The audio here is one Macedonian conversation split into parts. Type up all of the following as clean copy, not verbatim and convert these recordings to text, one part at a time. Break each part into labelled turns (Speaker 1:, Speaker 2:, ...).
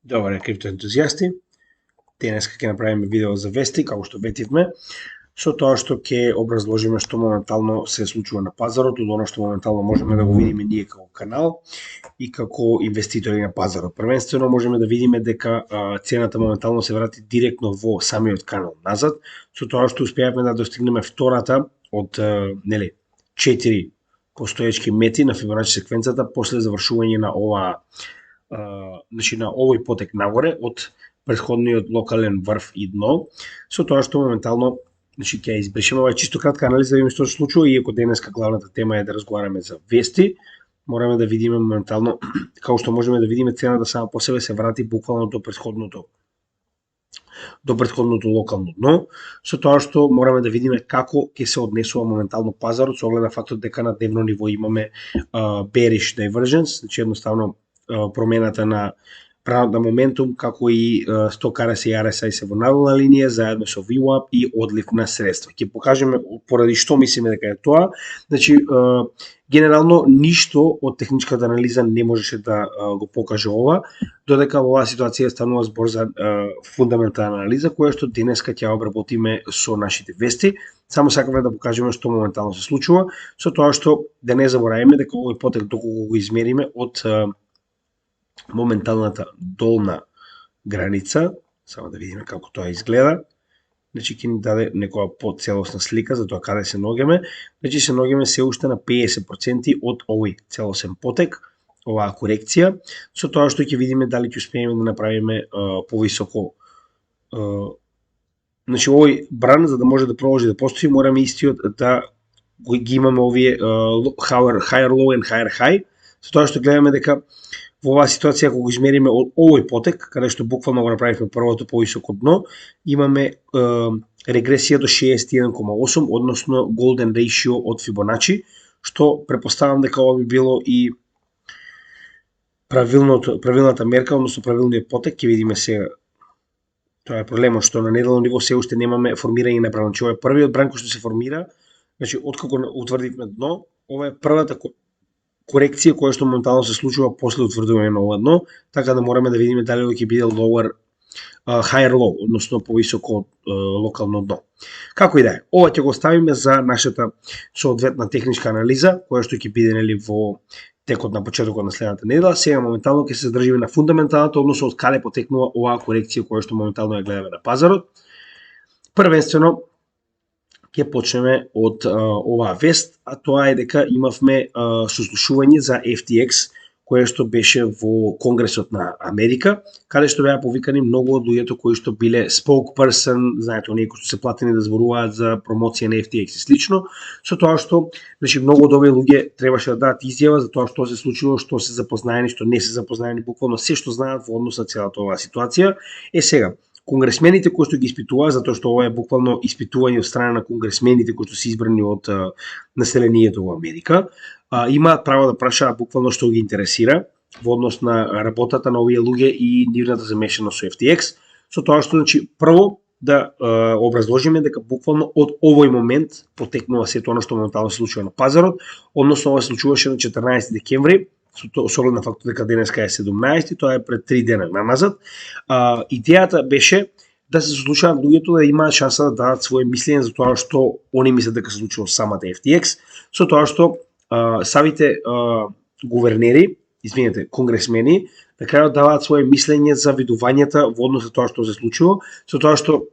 Speaker 1: Добре, криптоентузијасти. Денеска ќе направиме видео за вести, како што ветивме, со тоа што ќе образложиме што моментално се случува на пазарот, од оно што моментално можеме да го видиме ние како канал и како инвеститори на пазарот. Првенствено можеме да видиме дека цената моментално се врати директно во самиот канал назад, со тоа што успеавме да достигнеме втората од 4 постоечки мети на Фибоначи секвенцата после завршување на на овој потек нагоре од претходниот локален врв и дно, со тоа што моментално ќе избришеме ова чисто кратка анализа да видиме што се случува, иако денеска главната тема е да разговараме за вести, мораме да видиме моментално како што можеме да видиме цената сама по себе се врати буквално до претходното локално дно, со тоа што мораме да видиме како ќе се однесува моментално пазарот со оглед на фактот дека на дневно ниво имаме bearish divergence, значи едноставно промената на моментум, како и стокара се и RSI се во надолна линија, заедно со VWAP и одлив на средства. Ќе покажеме поради што мислиме дека е тоа. Значи, генерално, ништо од техничката анализа не можеше да го покаже ова, додека во оваа ситуација станува збор за фундаментална анализа, која што денеска ќе обработиме со нашите вести. Само сакаме да покажеме што моментално се случува, со тоа што да не забораваме дека овој потек доколку го измериме од моменталната долна граница, само да видиме како тоа изгледа. Значи ќе ни даде некоја поцелосна слика за тоа каде се ногеме. Значи се ногеме се уште на 50% од овој целосен потек, оваа корекција, со тоа што ќе видиме дали ќе успееме да направиме повисоко. Значи овој бран за да може да продолжи да постои, мораме истиот да ги имаме овие higher low and higher high, со тоа што гледаме дека во оваа ситуација, кога го измериме овој потек, каде што буквално го направивме првото повисоко дно, имаме регресија до 61,8, односно golden ratio од Фибоначи, што претпоставам дека ова би било и правилната мерка, односно правилниот потек. Ќе видиме сега. Тоа е проблемот што на неделно ниво се уште немаме формирање на бран. Ова е првиот бран кој што се формира, значи откако утврдивме дно, ова е првата корекција која што моментално се случува после утврдување на ова дно, така да мораме да видиме дали ќе биде higher low, односно повисоко локално дно. Како и да е, ова ќе го оставиме за нашата соодветна техничка анализа, која што ќе биде во текот на почетокот на следната недела. Сега моментално ќе се држиме на фундаменталната, односно од каде потекнува оваа корекција која што моментално ја гледаме на пазарот. Првенствено ќе почнеме од оваа вест, а тоа е дека имавме сослушување за FTX, кое што беше во Конгресот на Америка, каде што беа повикани многу од луѓето кои што биле spokesperson, знаете, оние кои што се платени да зборуваат за промоција на FTX и слично, со тоа што многу од овие луѓе требаше да дадат изјава за тоа што се случило, што се запознаени, што не се запознаени, буквално се што знаат во однос на целата оваа ситуација. Сега, конгресмените кои што ги испитуваат, затоа што ова е буквално испитување од страна на конгресмените кои што се избрани од населението во Америка, имаат право да прашаат буквално што ги интересира во однос на работата на овие луѓе и нивната замешаност со FTX, со тоа што прво да образложиме дека буквално од овој момент потекнува сето оно што моментално се случува на пазарот, односно ова се случуваше на 14 декември, со оглед на фактот дека денеска е 17, тоа е пред 3 дена назад. Идејата беше да се случуваат луѓето да имаат шанса да дадат своје мислење за тоа што они мислат дека се случува самата FTX, со тоа што самите конгресмени на крајот даваат своје мислење за видувањата во однос на тоа што се случува, со тоа што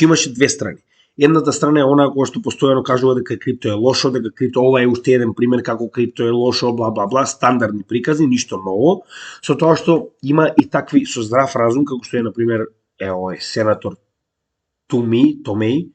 Speaker 1: имаше две страни. Едната страна е она која што постојано кажува дека крипто е лошо, дека крипто ова е уште еден пример како крипто е лошо, бла бла бла, стандардни приказни, ништо ново, со тоа што има и такви со здрав разум како што е на пример овој сенатор Томеј,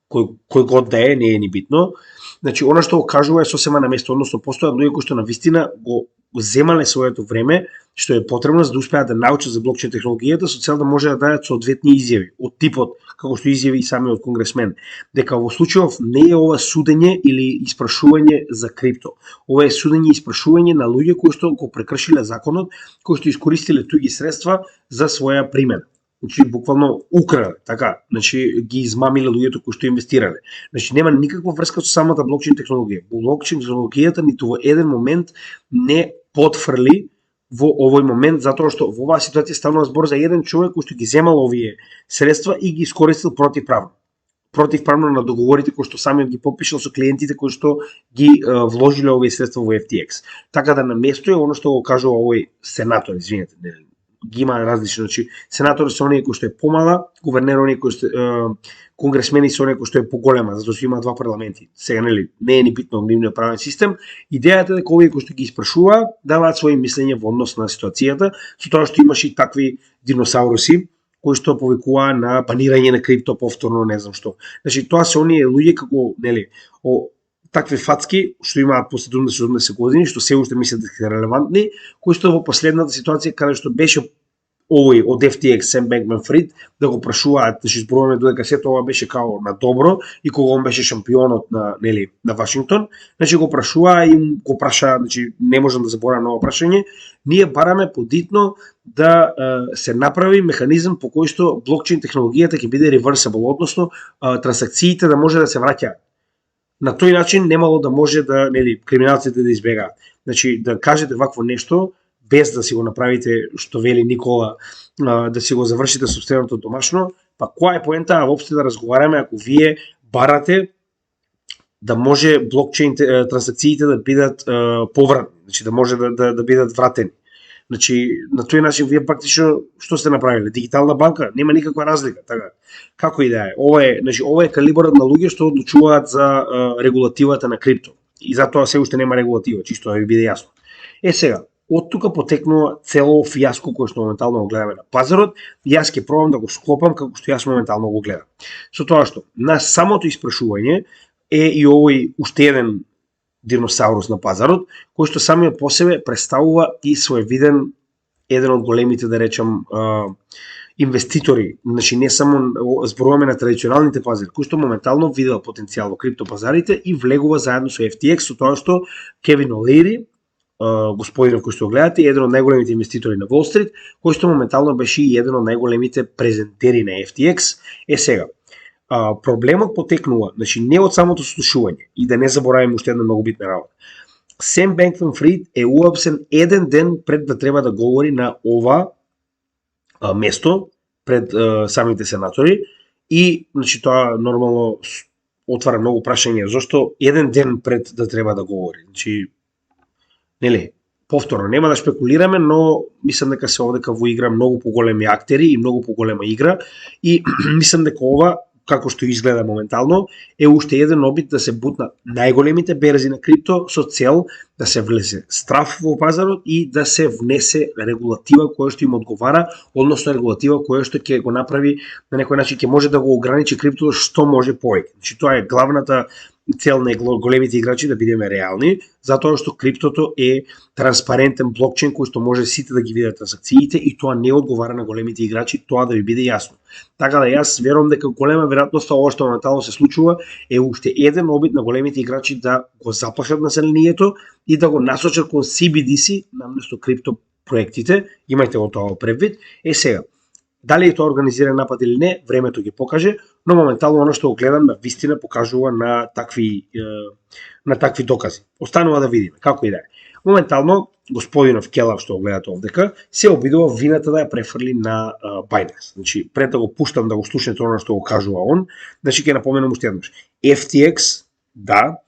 Speaker 1: кој год да е, не е ни битно. Значи, она што го кажува е сосема на место, односно постојат луѓе кои што на вистина го земале своето време, што е потребно за да успеат да научат за блокчейн технологијата, со цел да може да дадат соодветни изјави од типот, како што изјави и самиот конгресмен, дека во случајов не е ова судење или испрашување за крипто. Ова е судење и испрашување на луѓе кои што го прекршиле законот, кои што искористиле туѓи средства за своја примена. Значи, буквално украле, така, значи ги измамиле луѓето кои што инвестирале. Значи, нема никаква врска со самата блокчейн технологија. Блокчейн технологијата ниту во еден момент не потфрли во овој момент, затоа што во оваа ситуација станува збор за еден човек кој што ги земал овие средства и ги искористил противправно на договорите кои што самиот ги подпишал со клиентите кои што ги вложиле овие средства во FTX. Така да на место е оно што го кажува овој сенатор, извинете, ги има различни, значи сенатори се оние кои што е помала, гувернер оние кои што конгресмени се оние кои што е поголема, затоа што има два парламенти. Сега нели не е ни битно нивниот правен систем. Идејата е дека овие кои што ги испрашуваат даваат свои мислење во однос на ситуацијата, со тоа што имаше и такви диносауруси кои што повикуваа на банирање на крипто повторно, не знам што. Значи тоа се оние луѓе како нели такви фацки што имаат по 70 години, што се уште мислат дека се релевантни, кои што во последната ситуација каде што беше овој од FTX Сем Бенкман-Фрид да го прашуваат, значи зборуваме додека сето ова беше као на добро и кога он беше шампионот на на Вашингтон, значи го прашуваа и го праша, значи не можам да заборавам на ова прашање, ние бараме подитно да се направи механизам по кој што блокчейн технологијата ќе биде reversible, односно трансакциите да може да се враќаат. На тој начин немало да може да криминалците да избегаат. Значи да кажете вакво нешто без да си го направите што вели Никола, да си го завршите сопственото домашно, па која е поента воопшто да разговараме ако вие барате да може блокчейн трансакциите да бидат повратни, значи да може да бидат вратени. Значи на тој начин вие практично што сте направиле? Дигитална банка, нема никаква разлика, така. Како и да е, ова е калибарот на луѓе што одлучуваат за регулативата на крипто. И затоа се уште нема регулатива, чисто да ви биде јасно. Сега, од тука потекнува цело фијаско кој што моментално го гледаме на пазарот, и јас ќе пробам да го склопам како што јас моментално го гледам. Со тоа што на самото испрашување е и овој уште еден диносаурус на пазарот, кој што самиот по себе представува и своевиден еден од големите, да речам, инвеститори, значи не само зборуваме на традиционалните пазари, кои што моментално видел потенцијал во криптопазарите и влегува заедно со FTX, со тоа што Кевин О'Лейри, господинов кој што го гледате, еден од најголемите инвеститори на Wall Street, кој што моментално беше и еден од најголемите презентери на FTX. Сега, проблемот потекнува, значи не од самото слушување, и да не забораваме уште една многу битна работа. Сем Бенкман-Фрид е уапсен еден ден пред да треба да говори на ова место пред самите сенатори и значи тоа нормално отвара многу прашања зошто еден ден пред да треба да говори. Значи нели, повторно нема да спекулираме, но мислам дека се овдека во игра многу поголеми актери и многу поголема игра и мислам дека ова како што изгледа моментално, е уште еден обид да се бутнат најголемите берзи на крипто со цел да се влезе страф во пазарот и да се внесе регулатива која што им одговара, односно регулатива која што ќе го направи на некој начин, ќе може да го ограничи криптото што може повеќе. Значи тоа е главната цел на големите играчи да бидеме реални, затоа што криптото е транспарентен блокчейн кој што може сите да ги видат трансакциите и тоа не одговара на големите играчи, тоа да ви биде јасно. Така да јас верувам дека голема веројатност ова што моментално се случува е уште еден обид на големите играчи да го заплашат населението и да го насочат кон CBDC наместо крипто проектите. Имајте го тоа предвид. Сега, дали е тоа организиран напад или не, времето ги покаже, но моментално оно што го гледам на вистина покажува на такви докази. Останува да видиме како и да е. Моментално господинов Келав што го гледате овдека се обидува вината да ја префрли на Binance. Значи пред да го пуштам да го слушнете оно што го кажува он, значи ќе напоменам уште еднаш. FTX да,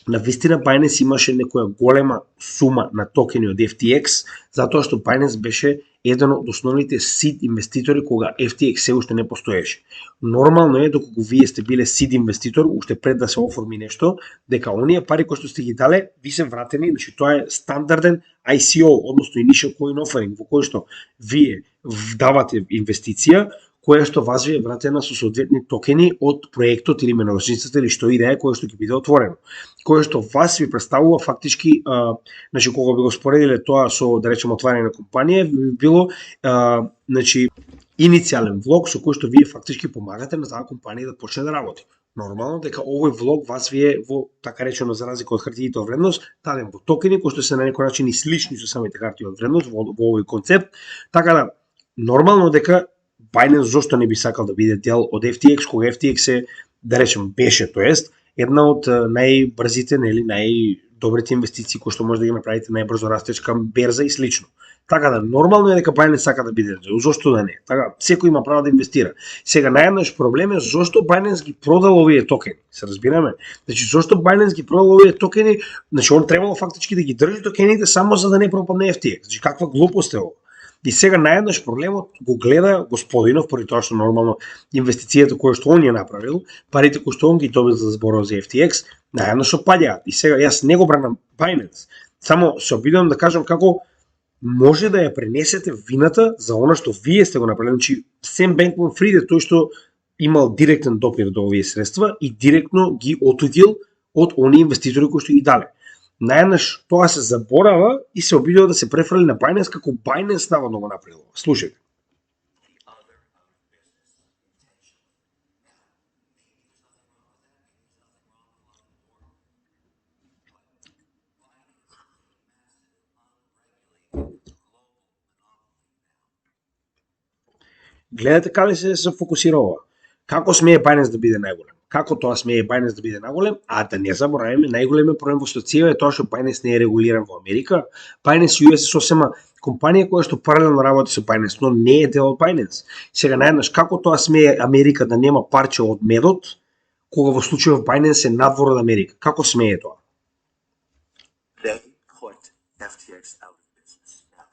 Speaker 1: на вистина Binance имаше некоја голема сума на токени од FTX, затоа што Binance беше еден од основните сид инвеститори кога FTX се уште не постоеше. Нормално е доколку вие сте биле сид инвеститор, уште пред да се оформи нешто, дека оние пари кои што сте ги дале ви се вратени, значи тоа е стандарден ICO, односно Initial Coin Offering, во кој што вие вдавате инвестиција, која што вас ви е вратена со соодветни токени од проектот или меновачницата или што и да е кој што ќе биде отворено. Кој што вас ви представува фактички, значи кога би го споредиле тоа со, да речеме, отварање на компанија, би било значи иницијален влог со кој што вие фактички помагате на таа компанија да почне да работи. Нормално дека овој влог вас ви е во, така речено, за разлика од хартиите од вредност, даден во токени кои што се на некој начин и слични со самите харти од вредност во овој концепт. Така да нормално дека Binance зошто не би сакал да биде дел од FTX, кога FTX е, да речем, беше, тоест, една од најбрзите, нели, добрите инвестиции кои што може да ги направите најбрзо растечка берза и слично. Така да нормално е дека Binance сака да биде, зошто да не? Така секој има право да инвестира. Сега наједнаш проблем е зошто Binance ги продал овие токени. Се разбираме? Значи зошто Binance ги продал овие токени, значи он требало фактички да ги држи токените само за да не пропадне FTX. Значи каква глупост е ова? И сега наеднаш проблемот го гледа господинов, поради тоа што нормално инвестицијата која што он ја направил, парите кои што он ги добил за зборот за FTX, наеднаш опаѓаат. И сега јас не го бранам Binance, само се обидувам да кажам како може да ја пренесете вината за она што вие сте го направили. Значи Сем Бенкман-Фрид е тој што имал директен допир до овие средства и директно ги отуѓил од оние инвеститори кои што ги дале. Наеднаш тоа се заборава и се обидува да се префрли на Binance како Binance наводно го направил. Слушајте. Гледате каде се фокусира ова. Како смее Binance да биде најголем? Како тоа смее Binance да биде најголем? А да не забораваме, најголемиот проблем во ситуацијата е тоа што Binance не е регулиран во Америка. Binance US е сосема компанија која што паралелно работи со Binance, но не е дел од Binance. Сега наеднаш како тоа смее Америка да нема парче од медот, кога во случајот Binance е надвор од Америка? Како смее тоа?
Speaker 2: They put FTX out of business. Now,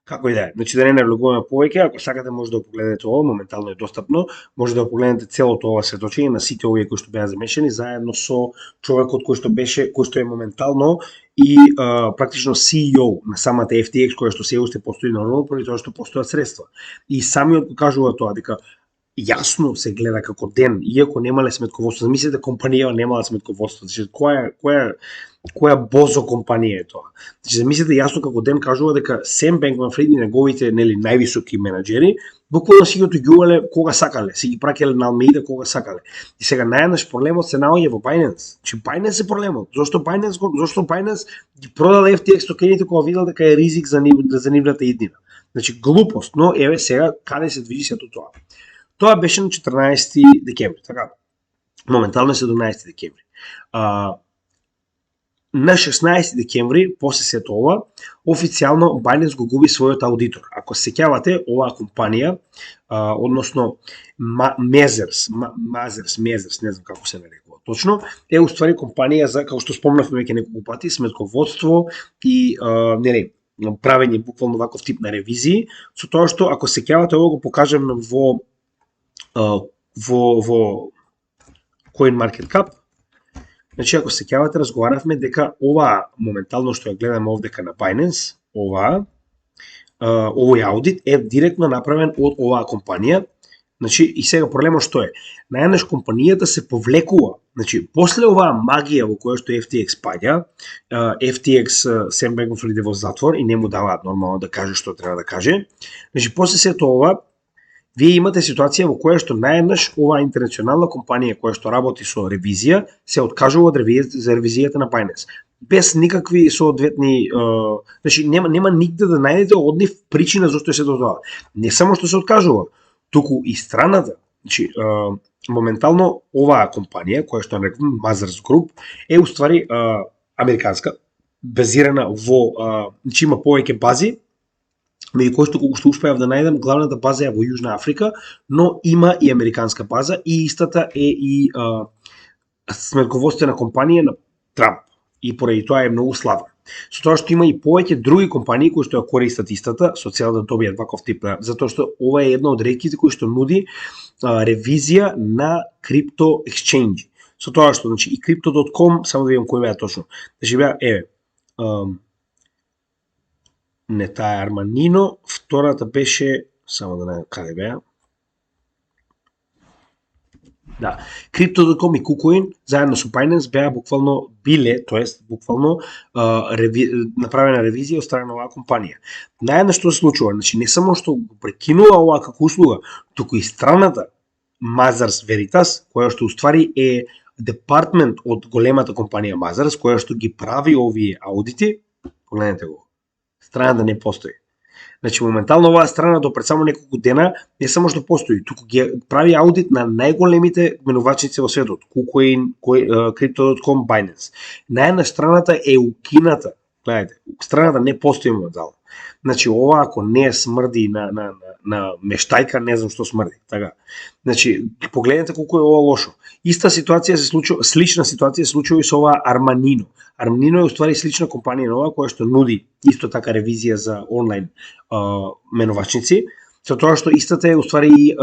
Speaker 1: Како и да е. Значи да не навлегуваме повеќе, ако сакате може да го погледнете ова, моментално е достапно, може да го погледнете целото ова сведочење на сите овие кои што беа замешани заедно со човекот кој што беше, кој што е моментално и практично CEO на самата FTX која што се уште постои нормално поради тоа што постојат средства. И самиот го кажува тоа дека јасно се гледа како ден, иако немале сметководство. Замислете компанија немала сметководство. Значи која бозо компанија е тоа. Значи замислете јасно како ден кажува дека Сем Бенкман-Фрид и неговите нели највисоки менаџери буквално си ги отуѓувале кога сакале, си ги праќале на Алмеида кога сакале. И сега наеднаш проблемот се наоѓа во Binance. Значи Binance е проблемот. Зошто Binance ги продал FTX токените кога видел дека е ризик за нивната иднина. Значи глупост, но еве сега каде се движи сето тоа. Тоа беше на 14 декември, така. Моментално е 17 декември. На 16 декември, после сето ова, официјално Binance го губи својот аудитор. Ако се сеќавате, оваа компанија, односно Mazars, не знам како се нарекува точно, е уствари компанија за, како што спомнавме веќе неколку пати, сметководство и нели правење буквално ваков тип на ревизии, со тоа што ако се сеќавате ова го покажеме во CoinMarketCap. Значи, ако се сеќавате, разговаравме дека оваа моментално што ја гледаме овдека на Binance, овој аудит е директно направен од оваа компанија. Значи, и сега проблемот што е? Најнаш компанијата се повлекува. Значи, после оваа магија во која што FTX паѓа, FTX Сем Бенкман-Фрид иде во затвор и не му даваат нормално да каже што треба да каже. Значи, после сето ова, вие имате ситуација во која што наеднаш оваа интернационална компанија која што работи со ревизија се откажува од ревизијата на Binance. Без никакви соодветни, значи нема нигде да најдете од нив причина зашто се тоа. Не само што се откажува, туку и страната, значи моментално оваа компанија која што нарекуваме Mazars Group е уствари американска, базирана во значи има повеќе бази, меѓу кои што колку што успеав да најдам, главната база е во Јужна Африка, но има и американска база и истата е и сметководствена компанија на Трамп. И поради тоа е многу слаба. Со тоа што има и повеќе други компании кои што ја користат истата, со цел да добијат ваков тип, затоа што ова е една од ретките кои што нуди ревизија на крипто ексченџи. Со тоа што, значи, и crypto.com, само да видам кој беа точно. Значи беа, не таа е Арманино, втората беше, само да најдам каде беа. Да. Crypto.com и KuCoin заедно со Binance беа буквално буквално направена ревизија од страна на оваа компанија. Наеднаш што се случува, значи не само што го прекинува оваа како услуга, туку и страната Mazars Veritas, која што уствари е департмент од големата компанија Mazars, која што ги прави овие аудити, погледнете го. Страната не постои. Значи, моментално оваа страна до пред само неколку дена не само што постои, туку ги прави аудит на најголемите менувачници во светот, KuCoin, Crypto.com, Binance. Најна страната е укината. Гледайте, страната не постои моментално. Значи, ова ако не смрди на мештајка, не знам што смрди. Така. Значи, погледнете колку е ова лошо. Иста ситуација се случува, слична ситуација се случува и со ова Armanino. Armanino е уствари слична компанија нова која што нуди исто така ревизија за онлайн менувачници, со тоа што истата е уствари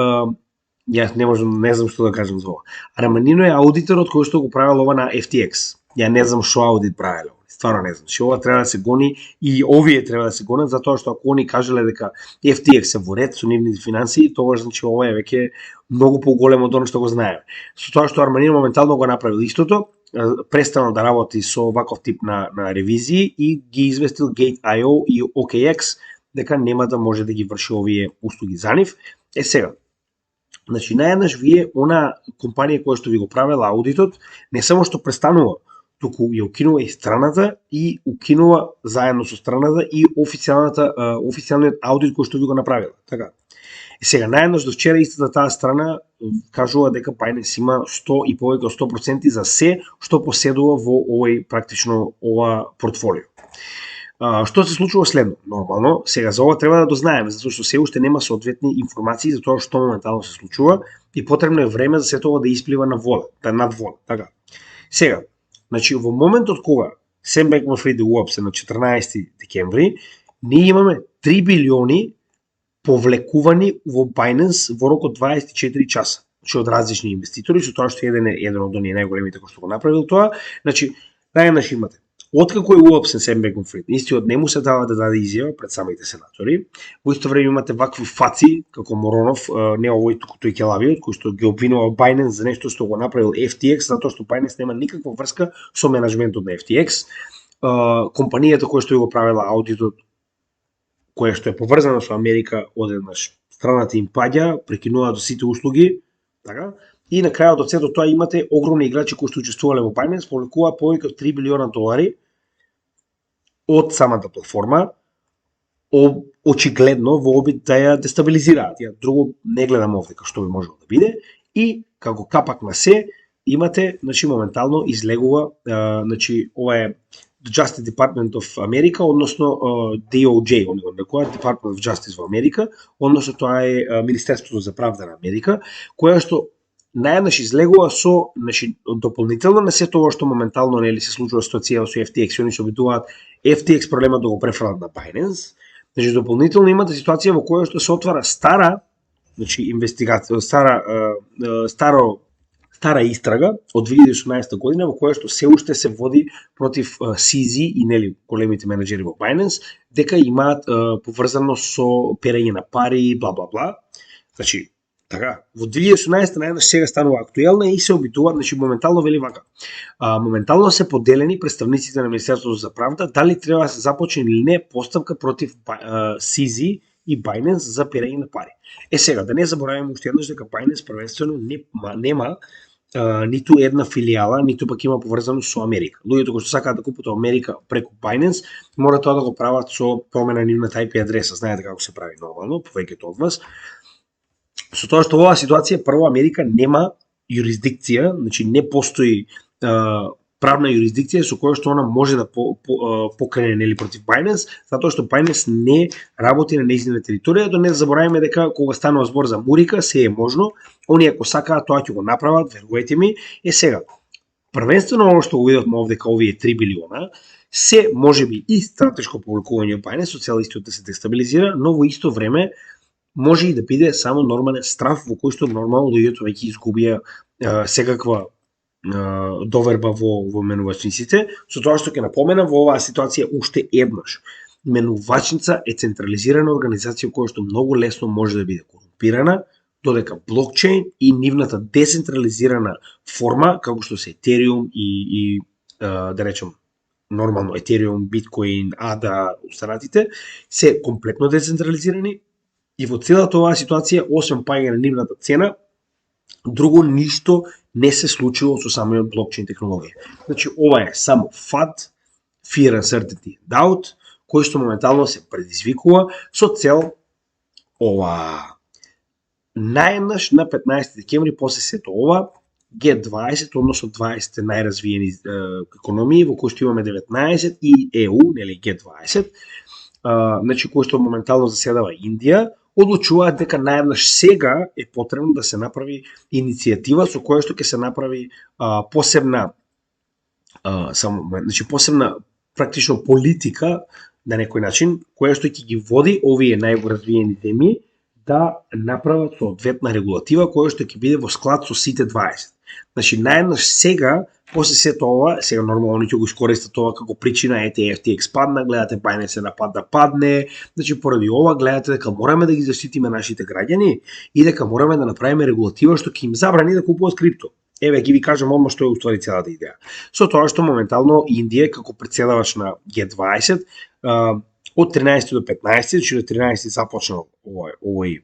Speaker 1: јас не знам што да кажам за ова. Armanino е аудиторот кој што го правел ова на FTX. Ја не знам што аудит правело. Стварно не знам. Ова треба да се гони и овие треба да се гонат затоа што ако они кажале дека FTX е во ред со нивните финансии, тоа значи ова е веќе многу поголемо од оно што го знаеме. Со тоа што Armanino моментално го направил истото, престанал да работи со ваков тип на ревизии и ги известил Gate.io и OKX дека нема да може да ги врши овие услуги за нив. Сега, значи наеднаш вие она компанија која што ви го правела аудитот, не само што престанува, туку ја укинува и страната и укинува заедно со страната и официјалниот аудит кој што ви го направила. Така. И сега наеднаш до вчера истата таа страна кажува дека Binance има 100 и повеќе од 100% за се што поседува во овој практично ова портфолио. Што се случува следно? Нормално, сега за ова треба да дознаеме, затоа што се уште нема соодветни информации за тоа што моментално се случува и потребно е време за сето ова да исплива на вода, над вода, така. Сега, значи во моментот кога Sam Bankman-Fried уапсе на 14 декември, ние имаме 3 билиони повлекувани во Binance во рок од 24 часа. Значи од различни инвеститори, со тоа што еден од оние најголемите кои што го направил тоа, значи најнаш имате. Откако е уапсен Sam Bankman-Fried, истиот не му се дава да даде изјава пред самите сенатори. Во исто време имате вакви фаци како Моронов, не овој туку тој келавиот, кој што ги обвинува Binance за нешто што го направил FTX, затоа што Binance нема никаква врска со менаџментот на FTX. Компанијата која што го правела аудитот, која што е поврзана со Америка, одеднаш страната им паѓа, прекинуваат сите услуги, така? И на крајот од сето тоа имате огромни играчи кои што учествувале во Binance, повлекуваат повеќе од 3 билиона долари од самата платформа, очигледно во обид да ја дестабилизираат. Ја друго не гледам овде што би можело да биде, и како капак на се имате, значи моментално излегува, значи ова е Justice Department of America, односно DOJ, они го нарекуваат Department of Justice во Америка, односно тоа е Министерството за правда на Америка, која што наеднаш излегува со, значи, дополнително на сето ова што моментално нели се случува ситуација со FTX, они се обидуваат FTX проблемот да го префрлат на Binance. Значи дополнително имате ситуација во која што се отвара стара, значи инвестигација, стара истрага од 2018 година во која што се уште се води против CZ и нели големите менеџери во Binance дека имаат поврзано со перење на пари, бла бла бла. Значи така, во 2018 наеднаш сега станува актуелна и се обидува, значи моментално вели вака. Моментално се поделени представниците на Министерството за правда дали треба да се започне или не постапка против CZ и Binance за перење на пари. Сега, да не забораваме уште еднаш дека Binance првенствено нема ниту една филијала, ниту пак има поврзано со Америка. Луѓето кои што сакаат да купат Америка преку Binance, мора тоа да го прават со промена на нивната IP адреса. Знаете како се прави нормално, повеќето од вас. Со тоа што во оваа ситуација прво Америка нема юрисдикција, значи не постои правна юрисдикција со која што она може да покрене нели против Binance, затоа што Binance не работи на нејзина територија. Да не забораваме дека кога станува збор за Мурика, се е можно. Они ако сакаат тоа ќе го направат, верувајте ми. Сега, првенствено оно што го видовме овде као овие 3 билиона, се можеби и стратешко повлекување од Binance со цел истиот да се дестабилизира, но во исто време може и да биде само нормален страф во кој што нормално луѓето веќе изгубија секаква доверба во менувачниците, со тоа што ќе напоменам во оваа ситуација уште еднаш. Менувачница е централизирана организација која што многу лесно може да биде корумпирана, додека блокчейн и нивната децентрализирана форма, како што се Ethereum и да речем нормално Ethereum, Bitcoin, ADA, останатите, се комплетно децентрализирани и во целата оваа ситуација, освен паѓање на нивната цена, друго ништо не се случило со самиот блокчейн технологија. Значи, ова е само FUD, Fear, Uncertainty, Doubt, кој што моментално се предизвикува со цел ова најнаш на 15 декември после сето ова G20, односно 20 најразвиени економии, во кои што имаме 19 и EU, нели G20, значи кој што моментално заседава Индија, одлучуваат дека најнаш сега е потребно да се направи иницијатива со која што ќе се направи посебна посебна практично политика на некој начин, која што ќе ги води овие најразвиени земји да направат соодветна регулатива која што ќе биде во склад со сите 20. Значи, најнаш сега, после сето ова, сега нормално они ќе го искористат тоа како причина, ете FTX падна, гледате Binance напад да падне, значи поради ова гледате дека мораме да ги заштитиме нашите граѓани и дека мораме да направиме регулатива што ќе им забрани да купуваат крипто. Еве, ги ви кажам одма што е уствари целата идеја. Со тоа што моментално Индија како председавач на G20 од 13 до 15, значи до 13 започнал овој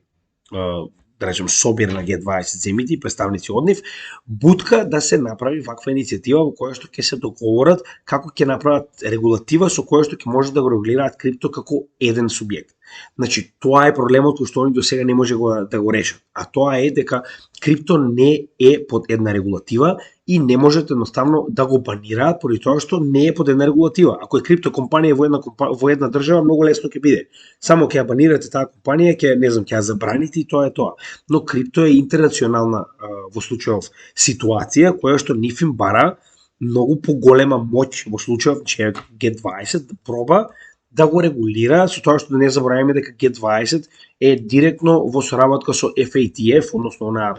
Speaker 1: да речем собир на G20 земјите и представници од нив, бутка да се направи ваква иницијатива во која што ќе се договорат како ќе направат регулатива со која што ќе може да го регулираат крипто како еден субјект. Значи, тоа е проблемот кој што они до сега не може да го решат. А тоа е дека крипто не е под една регулатива и не можете едноставно да го банираат поради тоа што не е под една регулатива. Ако е крипто компанија во една држава, многу лесно ќе биде. Само ќе ја банирате таа компанија, ќе ја забраните и тоа е тоа. Но крипто е интернационална во случајов ситуација која што нив им бара многу поголема моќ во случајов че G20 да проба да го регулира, со тоа што да не забораваме дека G20 е директно во соработка со FATF, односно на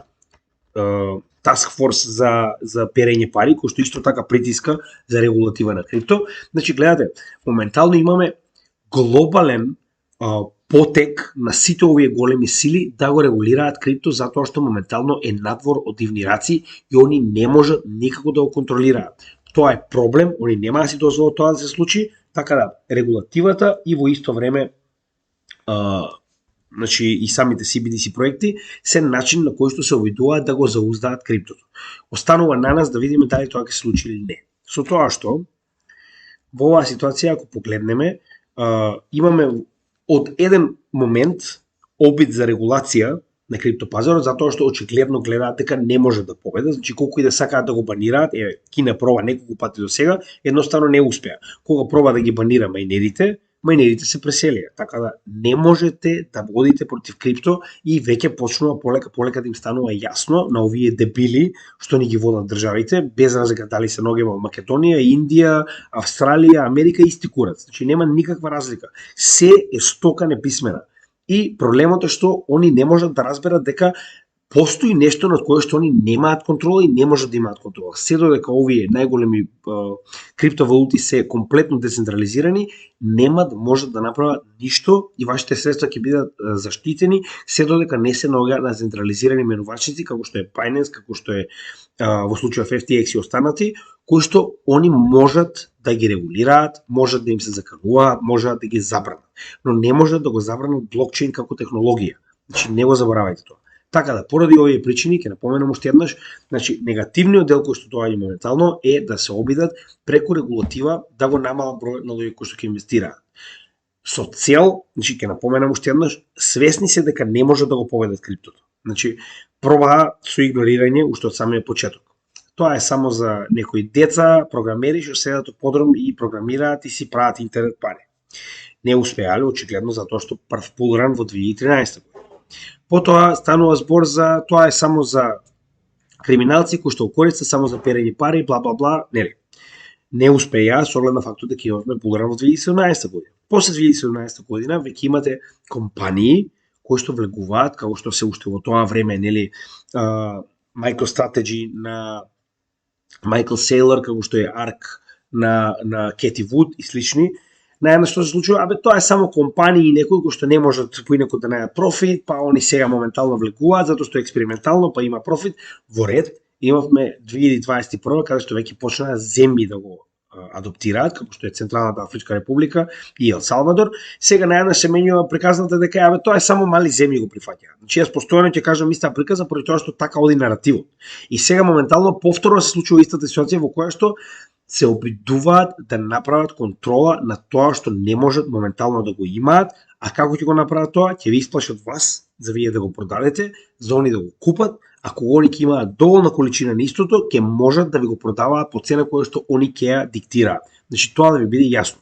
Speaker 1: Task Force за перење пари, кој што исто така притиска за регулатива на крипто. Значи, гледате, моментално имаме глобален потек на сите овие големи сили да го регулираат крипто затоа што моментално е надвор од дивни раци и они не можат никако да го контролираат. Тоа е проблем, они нема да си дозволат тоа да се случи, така да регулативата и во исто време значи и самите CBDC проекти се начин на кој што се обидуваат да го зауздаат криптото. Останува на нас да видиме дали тоа ќе се случи или не. Со тоа што во оваа ситуација ако погледнеме, имаме од еден момент обид за регулација на криптопазарот затоа што очигледно гледаат дека не може да победи, значи колку и да сакаат да го банираат, Кина проба неколку пати до сега, едноставно не успеа. Кога проба да ги банира мајнерите се преселија. Така да не можете да водите против крипто и веќе почнува полека да им станува јасно на овие дебили што ни ги водат државите, без разлика дали се ногема во Македонија, Индија, Австралија, Америка, исти курац. Значи нема никаква разлика. Се е стока неписмена. И проблемот е што они не можат да разберат дека постои нешто над кое што они немаат контрола и не можат да имаат контрола. Се додека овие најголеми криптовалути се комплетно децентрализирани, нема да можат да направат ништо и вашите средства ќе бидат заштитени се додека не се наоѓаат на централизирани менувачници како што е Binance, како што е во случајов FTX и останати, кои што они можат да ги регулираат, можат да им се закануваат, можат да ги забранат, но не можат да го забранат блокчейн како технологија. Значи не го заборавајте тоа. Така да, поради овие причини, ќе напоменам уште еднаш, значи негативниот дел кој што доаѓа моментално е да се обидат преку регулатива да го намалат бројот на луѓе кои што ќе инвестираат. Со цел, значи ќе напоменам уште еднаш, свесни се дека не можат да го победат криптото. Значи пробаа со игнорирање уште од самиот почеток. Тоа е само за некои деца, програмери што седат од подрум и програмираат и си прават интернет пари. Не успеале очигледно затоа што прв пулран во 2013 година. Потоа станува збор за тоа е само за криминалци кои што го користат само за перење пари, бла бла бла, нели. Не успеа со оглед на фактот дека имаме пулран во 2017 година. После 2017 година веќе имате компании кои што влегуваат како што се уште во тоа време, нели, MicroStrategy на Michael Saylor, како што е ARK на Cathie Wood и слични, наједнаш што се случува, тоа е само компании и некои кои што не можат поинаку да најдат профит, па они сега моментално влекуваат затоа што е експериментално, па има профит. Во ред, имавме 2021 каде што веќе почнаа земји да го аdoптираат, како што е Централната Афричка република и Ел Салвадор. Сега наједнаш се менува приказната дека тоа е само мали земји го прифаќаат. Значи јас постојано ќе кажам иста приказна поради тоа што така оди наративот. И сега моментално повторно се случува истата ситуација во која што се обидуваат да направат контрола на тоа што не можат моментално да го имаат, а како ќе го направат тоа? Ќе ви исплашат вас за вие да го продадете, за они да го купат, ако они ќе имаат доволна количина на истото, ќе можат да ви го продаваат по цена која што они ќе ја диктираат. Значи тоа да ви биде јасно.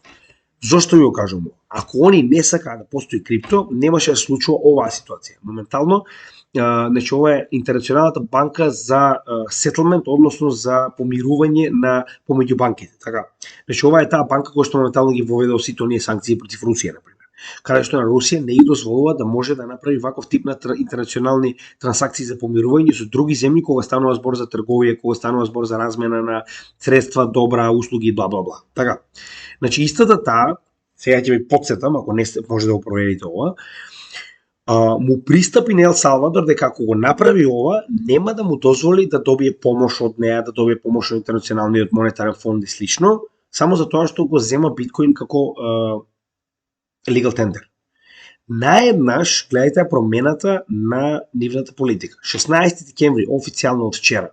Speaker 1: Зошто ви го кажам? Ако они не сакаат да постои крипто, немаше да се случува оваа ситуација. Моментално, значи ова е Интернационалната банка за сетлмент, односно за помирување на помеѓу банките, така. Значи ова е таа банка која што моментално ги воведува сите оние санкции против Русија, например. Каде што на Русија не ги дозволува да може да направи ваков тип на интернационални трансакции за помирување со други земји кога станува збор за трговија, кога станува збор за размена на средства, добра, услуги, бла бла бла. Така. Значи истата таа, сега ќе ви потсетам, ако не може да го проверите ова, му пристапи на Ел Салвадор дека ако го направи ова, нема да му дозволи да добие помош од неа, да добие помош од Интернационалниот монетарен фонд и слично, само за тоа што го зема биткоин како legal tender. Наеднаш, гледајте промената на нивната политика. 16 декември, официјално од вчера,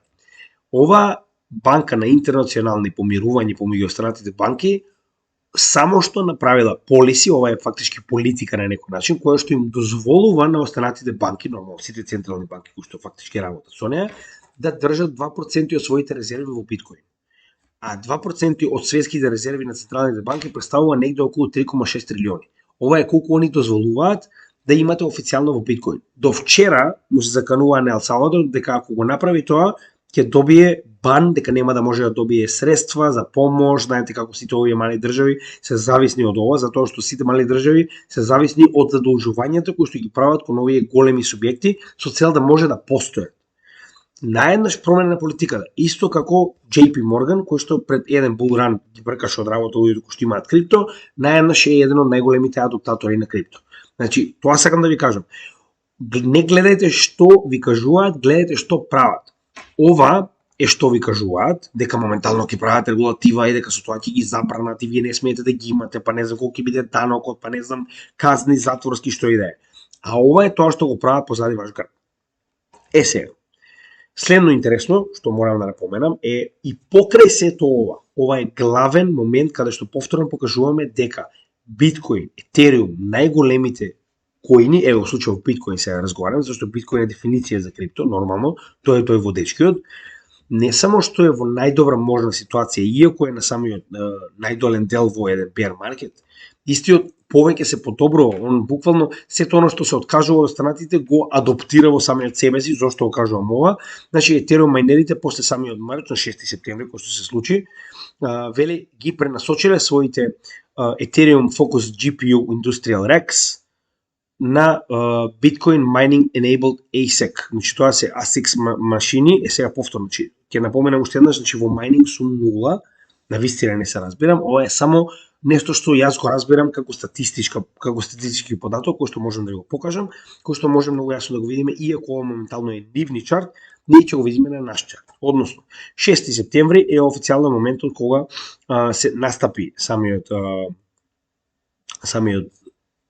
Speaker 1: ова банка на интернационални помирување помеѓу странатите банки само што направила полиси, ова е фактички политика на некој начин, која што им дозволува на останатите банки, нормално сите централни банки кои што фактички работат со неа, да држат 2% од своите резерви во биткоин. А 2% од светските резерви на централните банки представува негде околу 3,6 трилиони. Ова е колку они дозволуваат да имате официјално во биткоин. До вчера му се заканува на Ел Салвадор дека ако го направи тоа, ќе добие бан, дека нема да може да добие средства за помош. Знаете како сите овие мали држави се зависни од ова, затоа што сите мали држави се зависни од задолжувањата кои што ги прават кон овие големи субјекти со цел да може да постојат. Наеднаш промена на политиката, исто како JP Morgan, кој што пред еден булран ги бркаше од работа луѓето кои што имаат крипто, наеднаш е еден од најголемите адаптатори на крипто. Значи, тоа сакам да ви кажам. Не гледајте што ви кажуваат, гледајте што прават. Ова е што ви кажуваат, дека моментално ќе прават регулатива и дека со тоа ќе ги забранат и вие не смеете да ги имате, па не знам колку ќе биде данокот, па не знам казни затворски што и да е. А ова е тоа што го прават позади ваш грб. Сега. Следно интересно, што морам да напоменам, е и покрај сето ова е главен момент каде што повторно покажуваме дека биткоин, етериум, најголемите коини, во случајот биткоин сега разговарам, зашто биткоин е дефиниција за крипто, нормално, тој е тој водечкиот, не само што е во најдобра можна ситуација, иако е на самиот најдолен дел во еден bear market, истиот повеќе се подобрува, он буквално сето оно што се откажува од странатите го адаптира во самиот себе си. Зошто го кажувам ова? Значи етериум майнерите после самиот март на 6 септември кој што се случи, вели ги пренасочиле своите Ethereum Focus GPU Industrial Racks на Bitcoin Mining Enabled ASIC. Значи тоа се ASIC машини, сега повторно, ќе напоменам уште еднаш, значи во майнинг сум нула, на вистина не се разбирам, ова е само нешто што јас го разбирам како статистички податок, кој што можам да ви го покажам, кој што можем многу јасно да го видиме, иако ова моментално е нивни чарт, ние ќе го видиме на наш чарт. Односно, 6 септември е официјално моментот кога се настапи самиот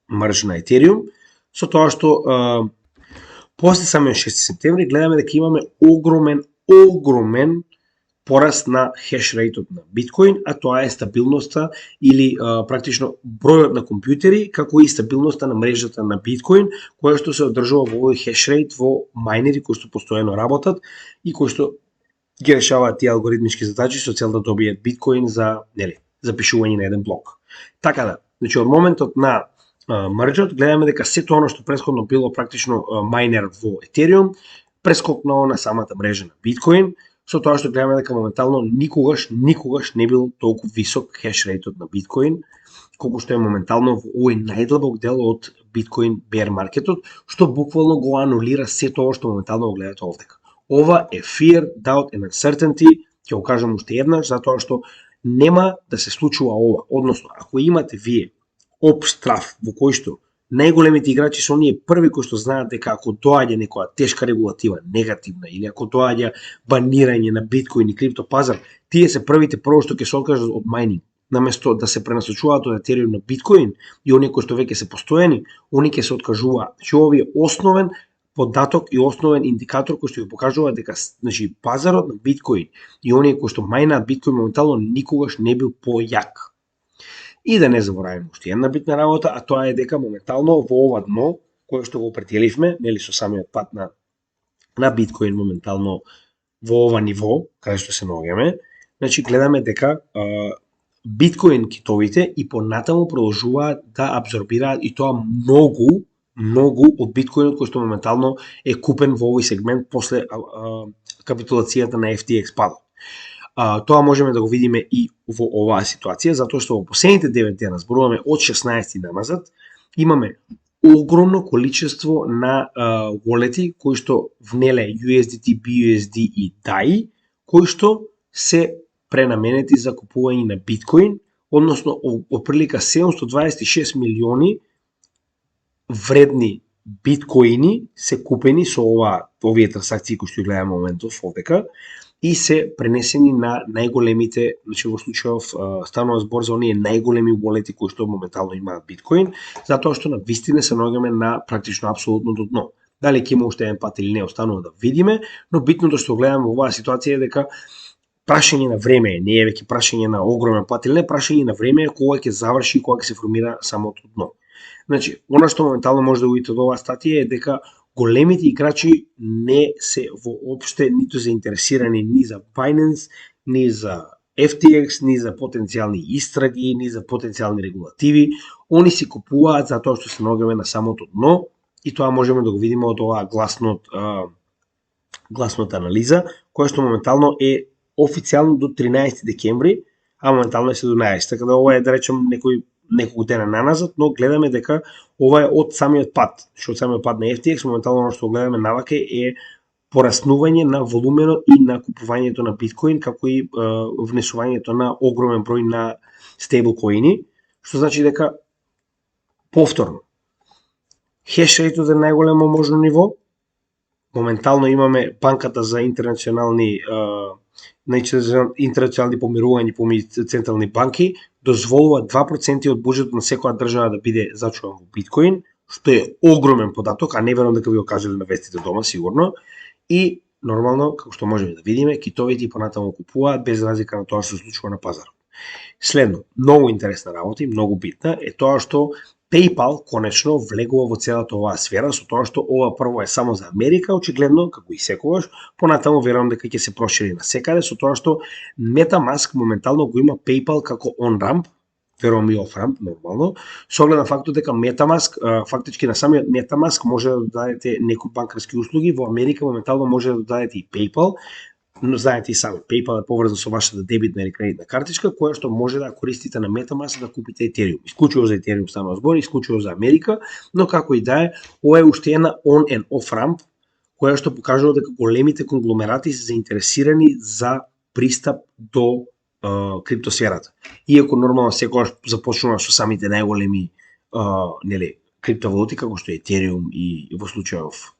Speaker 1: марж на Ethereum, со тоа што после самиот 6 септември гледаме дека имаме огромен пораст на хеш рейтот на биткоин, а тоа е стабилноста или практично бројот на компјутери, како и стабилноста на мрежата на биткоин, која што се одржува во овој хеш рейт во мајнери кои што постојано работат и кои што ги решаваат тие алгоритмички задачи со цел да добијат биткоин за запишување на еден блок. Така да, значи од моментот на мрџот гледаме дека сето оно што претходно било практично мајнер во Ethereum прескокнало на самата мрежа на биткоин, со тоа што гледаме дека моментално никогаш не бил толку висок хеш рейтот на биткоин, колку што е моментално во овој најдлабок дел од биткоин bear маркетот, што буквално го анулира сето ова што моментално го гледате овдека. Ова е fear, doubt and uncertainty, ќе го кажам уште еднаш, затоа што нема да се случува ова. Односно, ако имате вие општ страв во кој што најголемите играчи се оние први кои што знаат дека ако доаѓа некоја тешка регулатива, негативна, или ако доаѓа банирање на биткоин и криптопазар, тие се првите прво што ќе се откажат од мајнинг. Наместо да се пренасочуваат од етериум на биткоин и оние кои што веќе се постојани, они ќе се откажуваат. Значи овој е основен податок и основен индикатор кој што ви покажува дека значи пазарот на биткоин и оние кои што мајнаат биткоин моментално никогаш не бил појак. И да не забораваме уште една битна работа, а тоа е дека моментално во ова дно кое што го претеливме, нели со самиот пат на биткоин моментално во ова ниво каде што се наоѓаме, значи гледаме дека биткоин китовите и понатаму продолжуваат да абсорбираат и тоа многу од биткоинот кој што моментално е купен во овој сегмент после капитулацијата на FTX падот. Тоа можеме да го видиме и во оваа ситуација, затоа што во последните 9 дена, зборуваме од 16 намазад, имаме огромно количество на wallet-и кои што внеле USDT, BUSD и DAI, кои што се пренаменети за купување на биткоин, односно отприлика 726 милиони вредни биткоини се купени со овие трансакции кои што гледаме моментов овдека и се пренесени на најголемите, значи во случајов станува збор за оние најголеми wallet-и кои што моментално имаат биткоин, затоа што на вистина се наоѓаме на практично апсолутното дно. Дали ќе има уште еден пат или не, останува да видиме, но битното што гледаме во оваа ситуација е дека прашање на време е, не е веќе прашање на огромен пат или не, прашање на време е кога ќе заврши и кога ќе се формира самото дно. Значи, она што моментално може да видите од оваа статија е дека големите играчи не се воопште ниту заинтересирани ни за Binance, ни за FTX, ни за потенцијални истраги, ни за потенцијални регулативи. Они си купуваат затоа што се наоѓаме на самото дно и тоа можеме да го видиме од оваа гласната анализа, која што моментално е официјално до 13 декември, а моментално е 17. Така да ова е, да речем, неколку дена наназад, но гледаме дека ова е од самиот пат, што од самиот пат на FTX, моментално оно што гледаме наваке е пораснување на волуменот и на купувањето на биткоин, како и внесувањето на огромен број на стейблкоини, што значи дека повторно хешрейтот е најголемо можно ниво. Моментално имаме банката за интернационални помирувања помеѓу централни банки дозволува 2% од буџетот на секоја држава да биде зачуван во биткоин, што е огромен податок, а не верувам дека ви го кажале на вестите дома сигурно. И нормално, како што можеме да видиме, китовите и понатаму купуваат без разлика на тоа што се случува на пазарот. Следно, многу интересна работа и многу битна е тоа што PayPal конечно влегува во целата оваа сфера, со тоа што ова прво е само за Америка, очигледно, како и секогаш, понатаму верувам дека ќе се прошири на секаде, со тоа што MetaMask моментално го има PayPal како on-ramp, верувам и off-ramp, нормално, со оглед на фактот дека MetaMask, фактички на самиот MetaMask може да дадете некои банкарски услуги, во Америка моментално може да дадете и PayPal, но знаете и сами, PayPal е поврзан со вашата дебитна или кредитна картичка, која што може да користите на MetaMask да купите Ethereum. Исклучиво за Ethereum станува збор, исклучиво за Америка, но како и да е, ова е уште една on and off ramp, која што покажува дека големите конгломерати се заинтересирани за пристап до криптосферата. Иако нормално секогаш започнува со самите најголеми криптовалути, како што е Ethereum и во случајов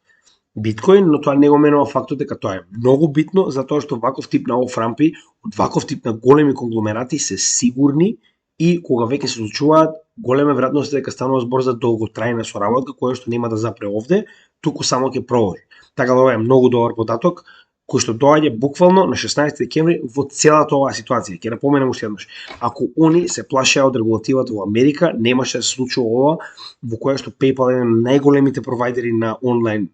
Speaker 1: биткоин, но тоа не го менува фактот дека тоа е многу битно, затоа што ваков тип на оф-рампи, од ваков тип на големи конгломерати се сигурни и кога веќе се случуваат, голема веројатност дека станува збор за долготрајна соработка која што нема да запре овде, туку само ќе продолжи. Така да ова е многу добар податок кој што доаѓа буквално на 16 декември во целата оваа ситуација. Ќе напоменам уште еднаш, ако они се плашеа од регулативата во Америка, немаше да се случува ова, во која што PayPal е најголемите провайдери на онлайн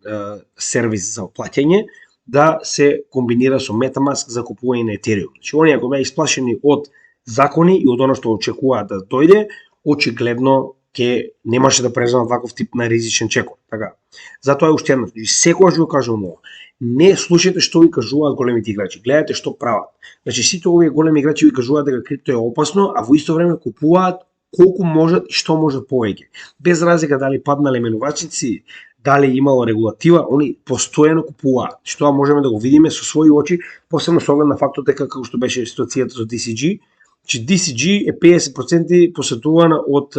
Speaker 1: сервис за плаќање, да се комбинира со MetaMask за купување на Ethereum. Значи, они ако беа исплашени од закони и од оно што очекуваат да дојде, очигледно ќе немаше да преземат ваков тип на ризичен чекор. Така. Затоа е уште еднаш, секогаш го кажувам ова. Не слушајте што ви кажуваат големите играчи, гледате што прават. Значи сите овие големи играчи ви кажуваат дека крипто е опасно, а во исто време купуваат колку можат и што можат повеќе. Без разлика дали паднале менувачници, дали имало регулатива, они постојано купуваат. Што тоа можеме да го видиме со своји очи, посебно со оглед на фактот дека како што беше ситуацијата со DCG, Значи DCG е 50% поседувана од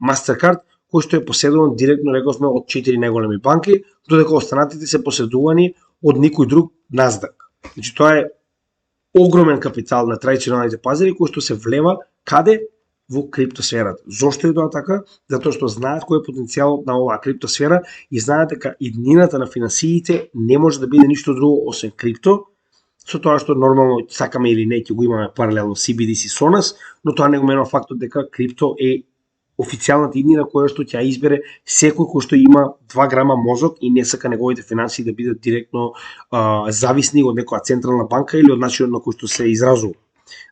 Speaker 1: Mastercard, кој што е поседуван директно, рековме, од 4 најголеми банки, додека останатите се поседувани од никој друг Nasdaq. Значи тоа е огромен капитал на традиционалните пазари кој што се влева каде? Во криптосферата. Зошто е тоа така? Затоа што знаат кој е потенцијалот на оваа криптосфера и знаат дека иднината на финансиите не може да биде ништо друго освен крипто, со тоа што нормално сакаме или не ќе го имаме паралелно CBDC со нас, но тоа не го менува фактот дека крипто е официјалната иднина која што ќе избере секој кој што има 2 грама мозок и не сака неговите финансии да бидат директно зависни од некоја централна банка или од начинот на кој што се изразува.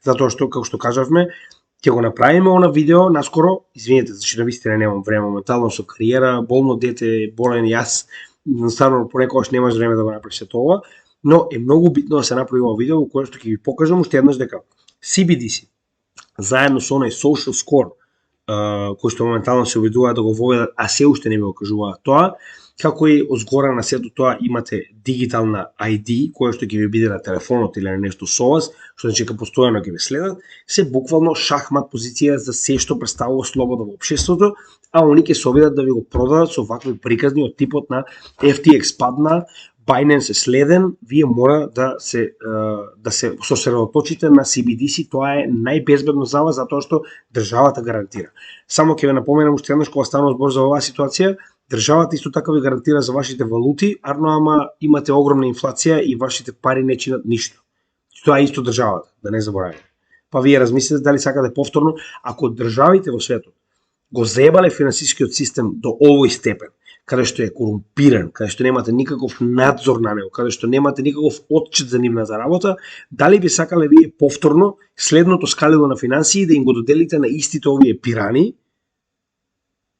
Speaker 1: Затоа што, како што кажавме, ќе го направиме она видео наскоро, извинете, зашто навистина немам време моментално со кариера, болно дете, болен јас, едноставно понекогаш немаш време да го направиш тоа, но е многу битно да се направи ова видео во кое што ќе ви покажам уште еднаш дека CBDC заедно со онај social score кој што моментално се обидуваат да го воведат, а се уште не ви го кажуваат тоа, како и одзгора на сето тоа имате дигитална ID, која што ќе ви биде на телефонот или на нешто со вас, што значи дека постојано ќе ве следат, се буквално шахмат позиција за се што представува слобода во општеството, а они ќе се обидат да ви го продадат со вакви приказни од типот на FTX падна, Binance е следен, вие мора да се сосредоточите на CBDC, тоа е најбезбедно за вас затоа што државата гарантира. Само ќе ве напоменам уште еднаш кога станува збор за оваа ситуација, државата исто така ви гарантира за вашите валути, ама имате огромна инфлација и вашите пари не чинат ништо. Тоа е исто државата, да не забораваме. Па вие размислете дали сакате повторно, ако државите во светот го заебале финансискиот систем до овој степен, каде што е корумпиран, каде што немате никаков надзор на него, каде што немате никаков отчет за нивната работа, дали би сакале вие повторно следното скалило на финансии да им го доделите на истите овие пирани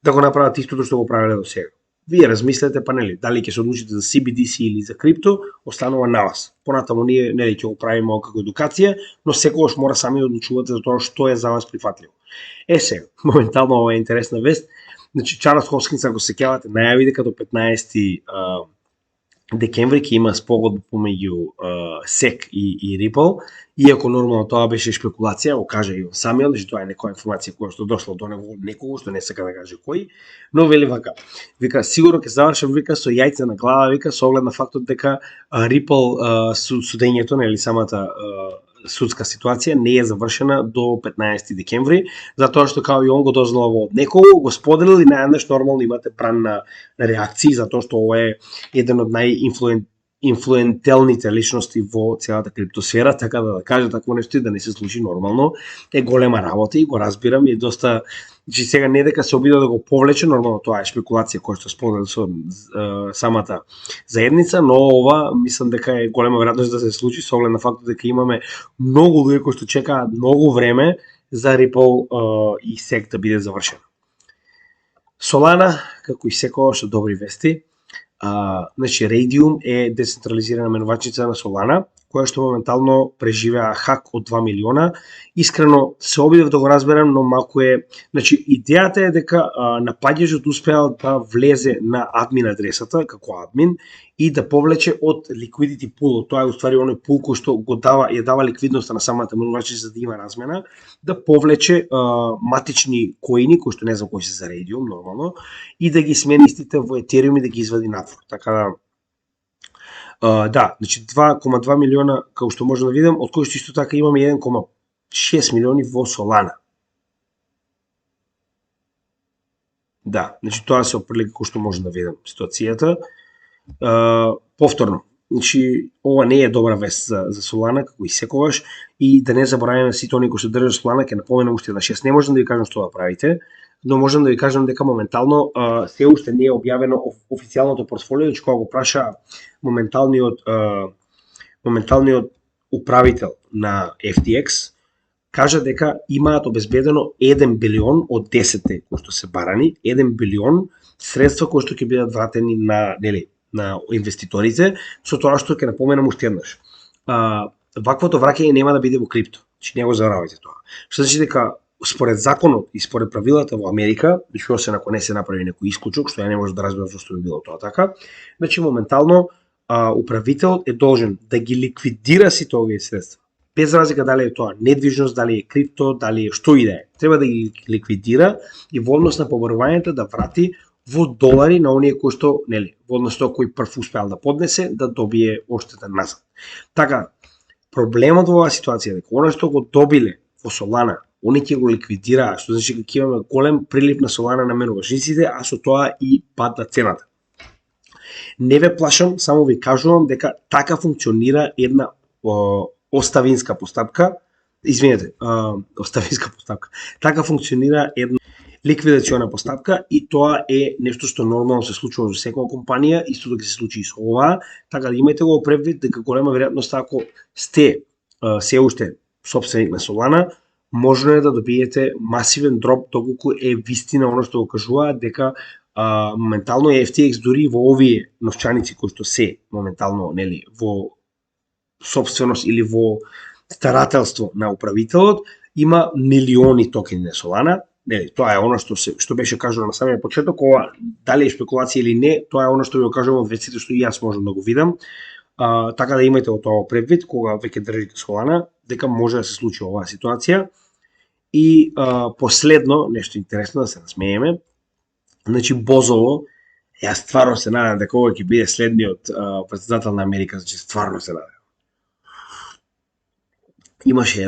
Speaker 1: да го направат истото што го правеле до сега? Вие размислете, па нели, дали ќе се одлучите за CBDC или за крипто, останува на вас. Понатаму ние нели ќе го правиме како едукација, но секогаш мора сами да одлучувате за тоа што е за вас прифатливо. Сега, моментално ова е интересна вест. Значи, Чарлс Хоскинс, ако се сеќавате, најави дека до 15 декември ќе има спогодба помеѓу SEC и Ripple, иако нормално тоа беше шпекулација, го кажа и он самиот, значи тоа е некоја информација која што дошла до него некого што не сака да каже кој, но вели вака. Вика сигурно ќе завршам, вика, со јајце на глава, вика, со оглед на фактот дека Ripple судењето, нели самата судска ситуација не е завршена до 15 декември, затоа што као и он го дознал од некого, го споделил и наједнаш нормално имате пран на реакции, затоа што ова е еден од најинфлуентелните личности во целата криптосфера, така да каже такво нешто и да не се случи нормално, е голема работа и го разбирам и доста. Значи сега не дека се обидува да го повлече, нормално тоа е шпекулација која што сподели со самата заедница, но ова мислам дека е голема веројатност да се случи со оглед на фактот дека имаме многу луѓе кои што чекаат многу време за Ripple и SEC да биде завршено. Solana, како и секогаш, добри вести. Значи Raydium е децентрализирана менувачница на Solana, која што моментално преживеа хак од 2 милиона. Искрено се обидев да го разберам, но малку е, значи идејата е дека напаѓачот успеал да влезе на админ адресата како админ и да повлече од liquidity pool. Тоа е уствари оној пул кој што го дава, ја дава ликвидноста на самата менувачница за да има размена, да повлече матични коини кои што не знам кои се за Raydium нормално и да ги смени истите во Ethereum и да ги извади надвор. Така да да, значи 2,2 милиона, како што може да видам, од кои што исто така имаме 1,6 милиони во Solana. Да, значи тоа се оприлика како што може да видам ситуацијата. Повторно, значи ова не е добра вест за Solana, како и секогаш, и да не забораваме сите оние кои што држат Solana, ќе напоменам уште еднаш, јас не можам да ви кажам што да правите, но можам да ви кажам дека моментално се уште не е објавено официјалното портфолио, значи кога го праша моменталниот управител на FTX, кажа дека имаат обезбедено 1 билион од 10 кои што се барани, 1 билион средства кои што ќе бидат вратени на инвеститорите, со тоа што ќе напоменам уште еднаш. Ваквото враќање нема да биде во крипто, значи не го заборавајте тоа. Што значи дека според законот и според правилата во Америка, значи освен ако не се направи некој исклучок, што ја не можам да разберам зашто би било тоа така, значи моментално управителот е должен да ги ликвидира сите овие средства без разлика дали е тоа недвижност, дали е крипто, дали е што и да е. Треба да ги ликвидира и во однос на побарувањето да врати во долари на оние кои што, нели, во однос тоа кој прв успеал да поднесе, да добие оштета назад. Така, проблемот во оваа ситуација е дека она што го добиле во Solana, они ќе го ликвидираа, што значи дека имаме голем прилив на Solana на менувачниците, а со тоа и пад на цената. Не ве плашам, само ви кажувам дека така функционира една оставинска постапка, оставинска постапка. Така функционира една ликвидациона постапка и тоа е нешто што нормално се случува во секоја компанија, исто дека се случи и со оваа, така да имајте го предвид дека голема веројатност ако сте се уште сопственик на Solana, можно е да добиете масивен дроп доколку е вистина оно што го кажуваат дека моментално FTX дури во овие новчаници кои што се моментално нели во собственост или во старателство на управителот има милиони токени на Solana. Нели, тоа е оно што беше кажано на самиот почеток, ова дали е спекулација или не, тоа е оно што ви го кажувам од веците што и јас можам да го видам. Така да имајте од тоа предвид кога веќе држите Solana, дека може да се случи оваа ситуација. И последно, нешто интересно да се насмееме, значи Бозово, јас стварно се надам дека ова ќе биде следниот претседател на Америка, значи стварно се надам. Имаше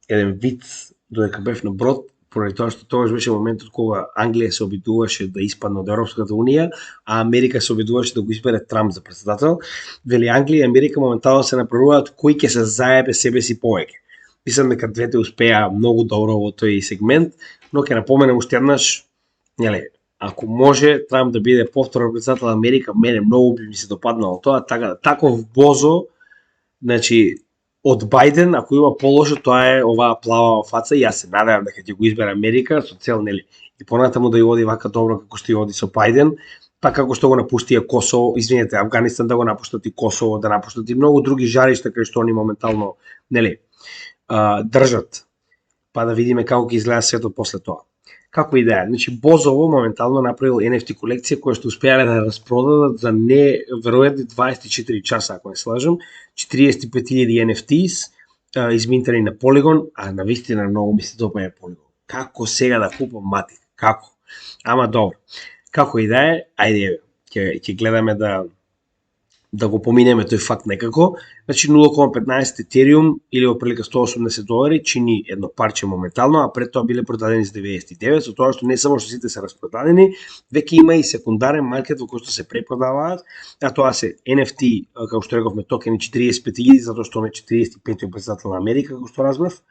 Speaker 1: еден виц додека бев на брод, поради тоа што тоа беше моментот кога Англија се обидуваше да испадне од Европската унија, а Америка се обидуваше да го избере Трамп за претседател. Вели Англија и Америка моментално се направуваат кој ќе се заебе себе си повеќе. Мислам дека двете успеа многу добро во тој сегмент, но ќе напоменам уште еднаш, нели, ако може Трамп да биде повторно претседател на Америка, мене многу би ми се допаднало тоа, така таков бозо, значи од Бајден, ако има полошо, тоа е оваа плава фаца и јас се надевам дека ќе го избере Америка со цел, нели, и понатаму да ја оди вака добро како што ја оди со Бајден, па како што го напуштија Косово, извинете, Афганистан да го напуштат и Косово, да напуштат и многу други жаришта кај што они моментално, нели, држат, па да видиме како ќе изгледа светот после тоа. Како и да е, значи Бозово моментално направил NFT колекција која што успеале да распродадат за неверојатни 24 часа, ако не слажам, 45.000 NFTs изминтани на Polygon, а на вистина многу ми се допаѓа Polygon. Како сега да купам матик? Како? Ама добро. Како и да е, ајде ќе гледаме да го поминеме тој факт некако. Значи 0,15 Ethereum или во прилика $180 чини едно парче моментално, а пред тоа биле продадени за 99, со тоа што не само што сите се распродадени, веќе има и секундарен маркет во кој што се препродаваат, а тоа се NFT, како што рековме, токени 45.000, затоа што он е 45-тиот претседател на Америка, како што разбрав.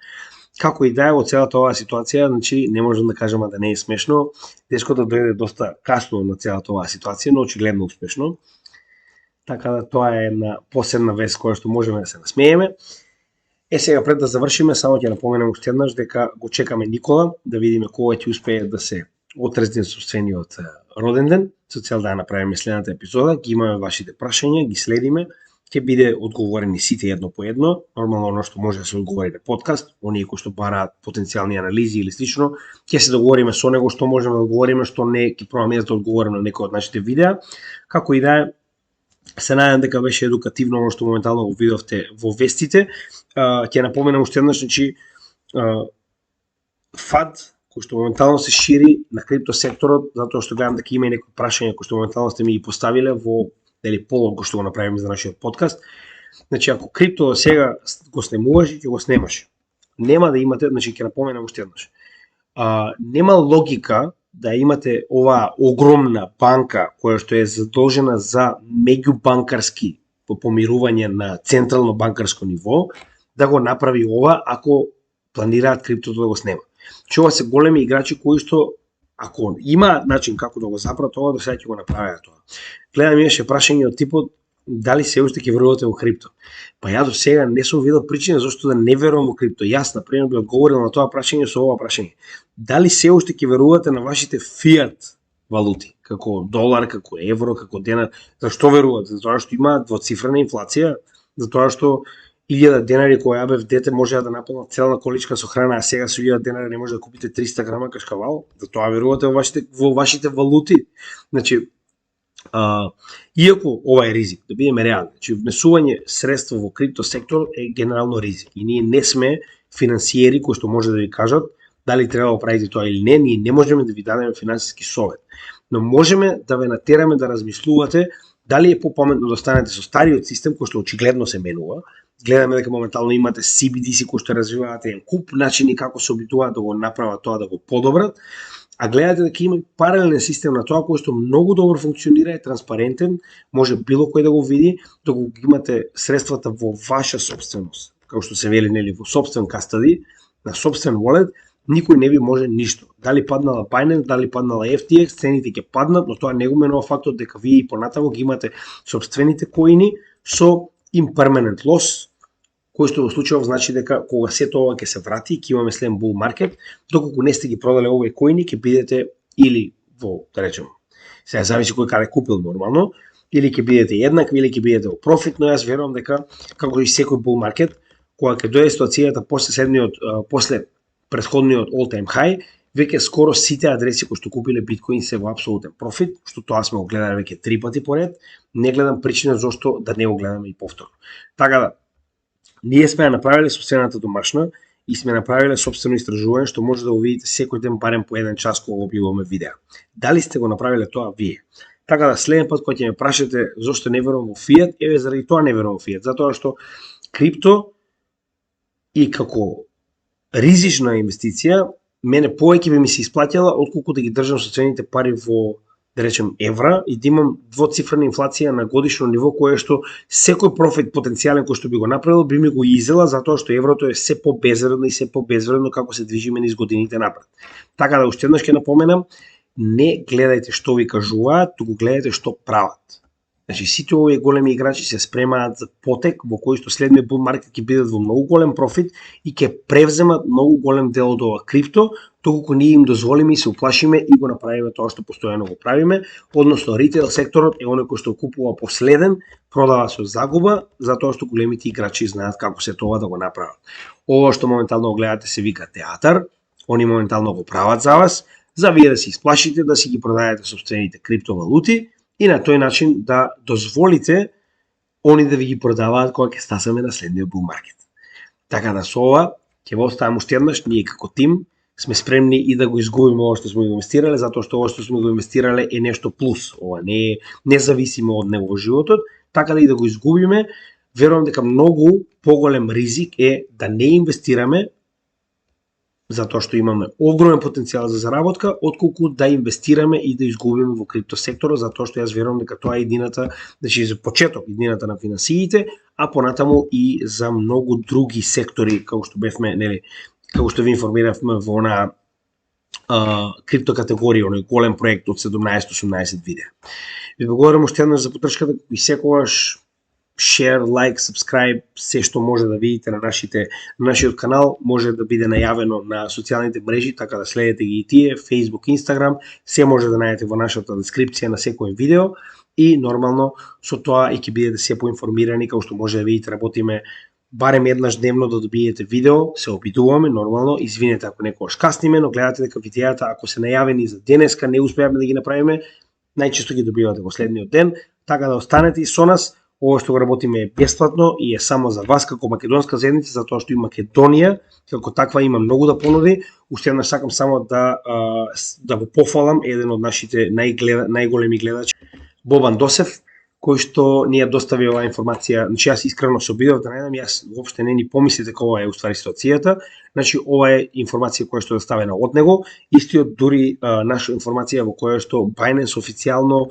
Speaker 1: Како и да е во целата оваа ситуација, значи не можам да кажам да не е смешно. Дечкото дојде доста касно на целата оваа ситуација, но очигледно успешно. Така да тоа е една посебна вест која што можеме да се насмееме. Сега пред да завршиме, само ќе напоменам уште еднаш дека го чекаме Никола, да видиме кога ќе успее да се отрезне собствениот роден ден, со цел да ја направиме следната епизода. Ги имаме вашите прашања, ги следиме, ќе биде одговорени сите едно по едно. Нормално оно што може да се одговори на подкаст, оние кои што бараат потенцијални анализи или слично, ќе се договориме со него што можеме да одговориме, што не, ќе пробаме да одговориме на некој од нашите видеа. Како и да е, се надевам дека беше едукативно оно што моментално го видовте во вестите. Ќе напоменам уште еднаш, значи FUD кој што моментално се шири на крипто секторот, затоа што гледам дека има и некои прашања кои што моментално сте ми ги поставиле во полог кој што го направиме за нашиот подкаст. Значи ако крипто сега го снемуваш, ќе го снемаш. Нема да имате, значи ќе напоменам уште еднаш. Нема логика да имате оваа огромна банка која што е задолжена за меѓубанкарски помирување на централно банкарско ниво, да го направи ова ако планираат криптото да го снема. Ова се големи играчи кои што ако има начин како да го запрат ова, до сега ќе го направат тоа. Гледам имаше прашање од типот дали се уште ќе верувате во крипто. Па ја до сега не сум видел причина зашто да не верувам во крипто. Јас на пример би одговорил на тоа прашање со ова прашање. Дали се уште ќе верувате на вашите фиат валути, како долар, како евро, како денар? Зашто верувате? Затоа што има двоцифрена инфлација, затоа што 1000 денари која ја бев дете може да наполнат целна количка со храна, а сега со 1000 денари не може да купите 300 грама кашкавал. Затоа верувате во вашите валути. Значи, Иако ова е ризик, да бидеме реални, значи внесување средства во крипто сектор е генерално ризик и ние не сме финансиери кои што може да ви кажат дали треба да правите тоа или не, ние не можеме да ви дадеме финансиски совет, но можеме да ве натераме да размислувате дали е попаметно да останете со стариот систем кој што очигледно се менува. Гледаме дека моментално имате CBDC кои што развиваат еден куп начини како се обидуваат да го направат тоа, да го подобрат, а гледате дека има паралелен систем на тоа кој што многу добро функционира, е транспарентен, може било кој да го види, доколку имате средствата во ваша собственост, како што се вели, нели, во собствен кастади, на собствен wallet, никој не ви може ништо. Дали паднала Binance, дали паднала FTX, цените ќе паднат, но тоа не го менува фактот дека вие и понатамо ги имате собствените коини со impermanent loss, кој што во случајов значи дека кога сето ова ќе се врати, ќе имаме следен bull market, доколку не сте ги продале овие коини, ќе бидете или во, да речем, сега зависи кој каде купил нормално, или ќе бидете еднакви, или ќе бидете во профит, но јас верувам дека како и секој bull market, кога ќе дојде ситуацијата после претходниот all-time high, веќе скоро сите адреси кои што купиле биткоин се во апсолутен профит, што тоа сме го гледале веќе 3 пати поред, не гледам причина зошто да не го гледаме и повторно. Така да, ние сме направиле собствената домашна и сме направиле собствено истражување што може да го видите секој ден барем по еден час кога објавуваме видеа. Дали сте го направиле тоа вие? Така да следен пат кога ќе ме прашате зошто не верувам во фиат, еве заради тоа не верувам во фиат, затоа што крипто и како ризична инвестиција мене повеќе би ми се исплатила отколку да ги држам собствените пари во, да речем, евра и да имам двоцифрена инфлација на годишно ниво, кое што секој профит потенцијален кој што би го направил би ми го изела, затоа што еврото е се побезвредно и се побезвредно како се движиме низ годините напред. Така да уште еднаш ќе напоменам, не гледајте што ви кажуваат, туку гледајте што прават. Значи, сите овие големи играчи се спремаат за потек во кој што следниот bull market ќе бидат во многу голем профит и ќе превземат многу голем дел од ова крипто, доколку ние им дозволиме и се уплашиме и го направиме тоа што постојано го правиме, односно ритейл секторот е оној кој што купува последен, продава со загуба, затоа што големите играчи знаат како се тоа да го направат. Ова што моментално го гледате се вика театар, они моментално го прават за вас, за вие да се исплашите, да си ги продадете собствените криптовалути, и на тој начин да дозволите они да ви ги продаваат кога ќе стасаме на следниот bull market. Така да со ова ќе го оставам уште еднаш, ние како тим сме спремни и да го изгубиме ова што сме го инвестирале, затоа што ова што сме го инвестирале е нешто плюс, ова не е независимо од него во животот, така да и да го изгубиме, верувам дека многу поголем ризик е да не инвестираме затоа што имаме огромен потенцијал за заработка, отколку да инвестираме и да изгубиме во крипто секторот, затоа што јас верувам дека тоа е иднината, значи за почеток иднината на финансиите, а понатаму и за многу други сектори, како што бевме, нели, како што ви информиравме во онаа крипто категорија, оној голем проект од 17-18 видеа. Ви благодарам уште еднаш за поддршката и секогаш share, like, subscribe, се што може да видите на нашиот канал, може да биде најавено на социјалните мрежи, така да следете ги и тие, Facebook, Instagram, се може да најдете во нашата дескрипција на секој видео и нормално со тоа и ќе бидете се поинформирани, како што може да видите, работиме барем еднаш дневно да добиете видео, се обидуваме нормално, извинете ако некогаш касниме, но гледате дека видеата ако се најавени за денеска не успеавме да ги направиме, најчесто ги добивате во следниот ден, така да останете и со нас. Ова што го работиме е бесплатно и е само за вас како македонска заедница, затоа што и Македонија како таква има многу да понуди. Уште еднаш сакам само да го пофалам еден од нашите најголеми гледачи, Бобан Досев, кој што ни ја достави оваа информација. Значи јас искрено се обидов да најдам, јас воопште не ни помислите дека ова е уствари ситуацијата. Значи ова е информација која што е доставена од него, истиот дури наша информација во која што Binance официјално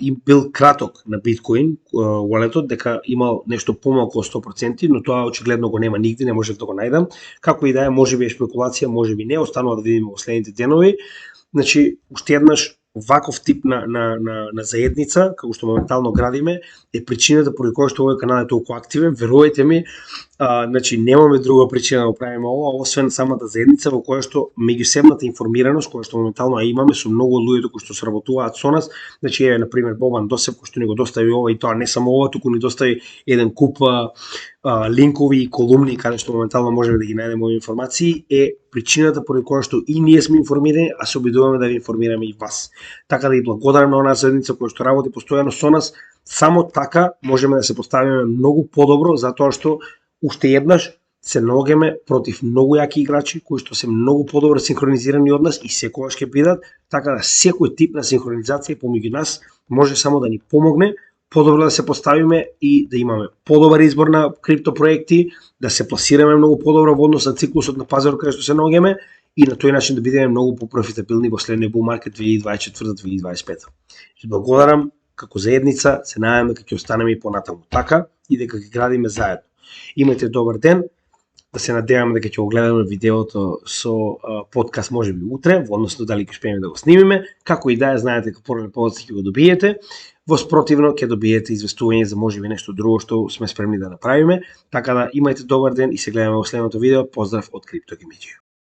Speaker 1: им бил краток на биткоин walletот, дека имал нешто помалку од 100%, но тоа очигледно го нема нигде, не можев да го најдам. Како и да е, можеби е шпекулација, можеби не, останува да видиме во следните денови. Значи, уште еднаш ваков тип на заедница, како што моментално градиме, е причината поради која што овој канал е толку активен. Верувајте ми, значи немаме друга причина да го правиме ова, освен самата заедница во која што меѓусебната информираност која што моментално имаме со многу од луѓето кои што сработуваат со нас, значи е на пример Бобан Досев кој што ни го достави ова, и тоа не само ова, туку ни достави еден куп линкови и колумни каде што моментално можеме да ги најдеме овие информации е причината поради која што и ние сме информирани, а се обидуваме да ви информираме и вас. Така да и благодарам на онаа заедница која што работи постојано со нас, само така можеме да се поставиме многу подобро, затоа што уште еднаш се наоѓаме против многу јаки играчи кои што се многу подобро синхронизирани од нас и секогаш ќе бидат, така да секој тип на синхронизација помеѓу нас може само да ни помогне подобро да се поставиме и да имаме подобар избор на криптопроекти, да се пласираме многу подобро во однос на циклусот на пазарот каде што се наоѓаме и на тој начин да бидеме многу попрофитабилни во следниот bull market 2024-2025. Благодарам, како заедница се надеваме дека ќе останеме и понатаму така и дека ќе градиме заедно. Имајте добар ден. Да се надеваме дека ќе го гледаме видеото со подкаст можеби утре, во односно дали ќе успееме да го снимиме, како и да е, знаете како порано повоци ќе го добиете. Во спротивно ќе добиете известување за можеби нешто друго што сме спремни да направиме. Така да имајте добар ден и се гледаме во следното видео. Поздрав од Криптогимиџија.